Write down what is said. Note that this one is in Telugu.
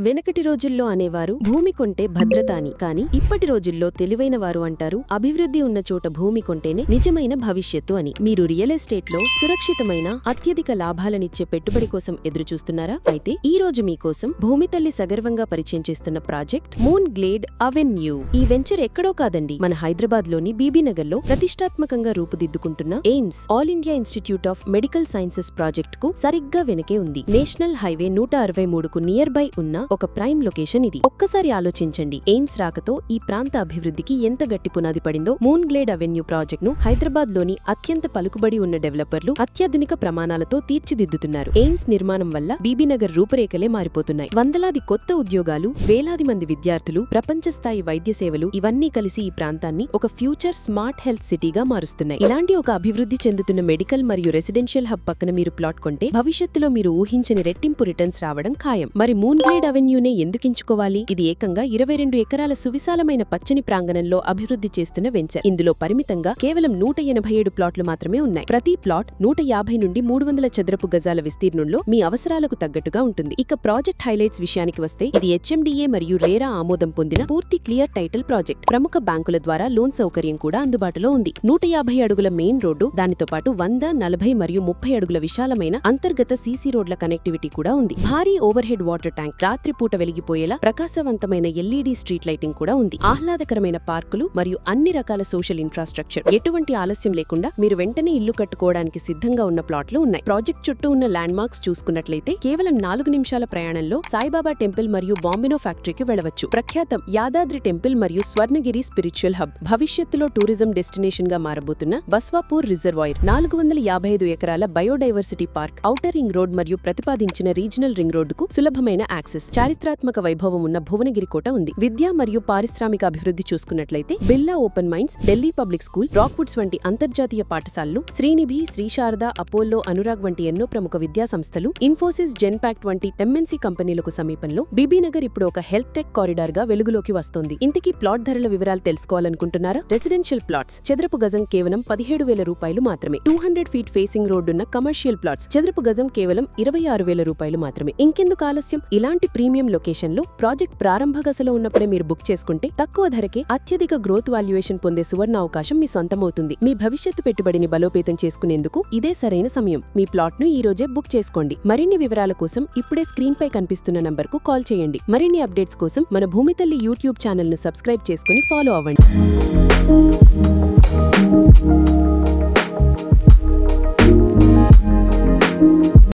వెనకటి రోజుల్లో అనేవారు భూమి కొంటే భద్రత అని. కానీ ఇప్పటి రోజుల్లో తెలివైన వారు అంటారు అభివృద్ధి ఉన్న చోట భూమి కొంటేనే నిజమైన భవిష్యత్తు అని. మీరు రియల్ ఎస్టేట్ లో సురక్షితమైన అత్యధిక లాభాలనిచ్చే పెట్టుబడి కోసం ఎదురుచూస్తున్నారా? అయితే ఈ రోజు మీకోసం భూమి తల్లి సగర్వంగా పరిచయం చేస్తున్న ప్రాజెక్ట్ మూన్ గ్లేడ్ అవెన్యూ. ఈ వెంచర్ ఎక్కడో కాదండి, మన హైదరాబాద్ లోని బీబీనగర్ లో ప్రతిష్టాత్మకంగా రూపుదిద్దుకుంటున్న AIIMS all India institute of medical sciences project కు సరిగ్గా వెనకే ఉంది. నేషనల్ హైవే 163కు నియర్ బై ఉన్న ఒక ప్రైమ్ లొకేషన్ ఇది. ఒక్కసారి ఆలోచించండి, ఎయిమ్స్ రాకతో ఈ ప్రాంత అభివృద్ధికి ఎంత గట్టి పునాది పడిందో. మూన్ గ్లేడ్ అవెన్యూ ప్రాజెక్ట్ ను హైదరాబాద్ లోని అత్యంత పలుకుబడి ఉన్న డెవలపర్లు అత్యాధునిక ప్రమాణాలతో తీర్చిదిద్దుతున్నారు. ఎయిమ్స్ నిర్మాణం వల్ల బీబీనగర్ రూపురేఖలే మారిపోతున్నాయి. వందలాది కొత్త ఉద్యోగాలు, వేలాది మంది విద్యార్థులు, ప్రపంచ స్థాయి వైద్య సేవలు ఇవన్నీ కలిసి ఈ ప్రాంతాన్ని ఒక ఫ్యూచర్ స్మార్ట్ హెల్త్ సిటీగా మారుస్తున్నాయి. ఇలాంటి ఒక అభివృద్ధి చెందుతున్న మెడికల్ మరియు రెసిడెన్షియల్ హబ్ పక్కన మీరు ప్లాట్ కొంటే భవిష్యత్తులో మీరు ఊహించని రెట్టింపు రిటర్న్స్ రావడం ఖాయం. మరి మూన్ గ్లేడ్ అవెన్యూనే ఎందుకు ఎంచుకోవాలి? ఇది ఏకంగా 22 ఎకరాల సువిశాలమైన పచ్చని ప్రాంగణంలో అభివృద్ధి చేస్తున్న వెంచర్. ఇందులో పరిమితంగా కేవలం 187 ప్లాట్లు మాత్రమే ఉన్నాయి. ప్రతి ప్లాట్ 150 నుండి 300 చదరపు గజాల విస్తీర్ణంలో మీ అవసరాలకు తగ్గట్టుగా ఉంటుంది. ఇక ప్రాజెక్ట్ హైలైట్స్ విషయానికి వస్తే ఇది HMDA మరియు రేరా ఆమోదం పొందిన పూర్తి క్లియర్ టైటిల్ ప్రాజెక్ట్. ప్రముఖ బ్యాంకుల ద్వారా లోన్ సౌకర్యం కూడా అందుబాటులో ఉంది. 150 అడుగుల మెయిన్ రోడ్డు, దానితో పాటు 100, 40 మరియు 30 అడుగుల విశాలమైన అంతర్గత సీసీ రోడ్ల కనెక్టివిటీ కూడా ఉంది. భారీ ఓవర్ హెడ్ వాటర్ ట్యాంక్, రాత్రిపూట వెలిగిపోయేలా ప్రకాశవంతమైన LED స్ట్రీట్ లైటింగ్ కూడా ఉంది. ఆహ్లాదకరమైన పార్కులు మరియు అన్ని రకాల సోషల్ ఇన్ఫ్రాస్ట్రక్చర్. ఎటువంటి ఆలస్యం లేకుండా మీరు వెంటనే ఇల్లు కట్టుకోవడానికి సిద్ధంగా ఉన్న ప్లాట్లు ఉన్నాయి. ప్రాజెక్ట్ చుట్టూ ఉన్న ల్యాండ్ మార్క్స్ చూసుకున్నట్లయితే కేవలం 4 నిమిషాల ప్రయాణంలో సాయిబాబా టెంపుల్ మరియు బాంబినో ఫ్యాక్టరీకి వెళ్లవచ్చు. ప్రఖ్యాతం యాదాద్రి టెంపుల్ మరియు స్వర్ణగిరి స్పిరిచువల్ హబ్. భవిష్యత్తులో టూరిజం డెస్టినేషన్ గా మారబోతున్న బస్వాపూర్ రిజర్వాయర్, 455 ఎకరాల biodiversity park, outer ring road మరియు ప్రతిపాదించిన రీజనల్ రింగ్ రోడ్డుకు సులభమైన యాక్సెస్. చారిత్రాత్మక వైభవం ఉన్న భువనగిరి కోట ఉంది. విద్య మరియు పారిశ్రామిక అభివృద్ధి చూసుకున్నట్లయితే Birla open mines, Delhi public school, Rockwoods వంటి అంతర్జాతీయ పాఠశాలలు, శ్రీనిధి, శ్రీశారద, అపోలో, అనురాగ్ వంటి ఎన్నో ప్రముఖ విద్యా సంస్థలు, ఇన్ఫోసిస్, జెన్పాక్ట్ వంటి MNC కంపెనీలకు సమీపంలో బీబీనగర్ ఇప్పుడు ఒక హెల్త్ టెక్ కారిడార్ గా వెలుగులోకి వస్తోంది. ఇంతకీ ప్లాట్ ధరల వివరాలు తెలుసుకోవాలనుకుంటున్నారా? రెసిడెన్షియల్ ప్లాట్స్ చదరపు గజం కేవలం 17,000 రూపాయలు మాత్రమే. 200 ఫీట్ ఫేసింగ్ రోడ్డున్న కమర్షియల్ ప్లాట్స్ చదరపు గజం కేవలం 26,000 రూపాయలు మాత్రమే. ఇంకెందుకు ఆలస్యం? ఇలాంటి ప్రీమియం లొకేషన్ లో ప్రాజెక్ట్ ప్రారంభ దశలో ఉన్నప్పుడే మీరు బుక్ చేసుకుంటే తక్కువ ధరకే అత్యధిక గ్రోత్ వాల్యుయేషన్ పొందే సువర్ణ అవకాశం మీ సొంతమవుతుంది. మీ భవిష్యత్తు పెట్టుబడిని బలోపేతం చేసుకునేందుకు ఇదే సరైన సమయం. మీ ప్లాట్ ను ఈ రోజే బుక్ చేసుకోండి. మరిన్ని వివరాల కోసం ఇప్పుడే స్క్రీన్ పై కనిపిస్తున్న నంబర్ కు కాల్ చేయండి. మరిన్ని అప్డేట్స్ కోసం మన భూమి తల్లి యూట్యూబ్ ఛానల్ ను సబ్స్క్రైబ్ చేసుకుని ఫాలో అవ్వండి.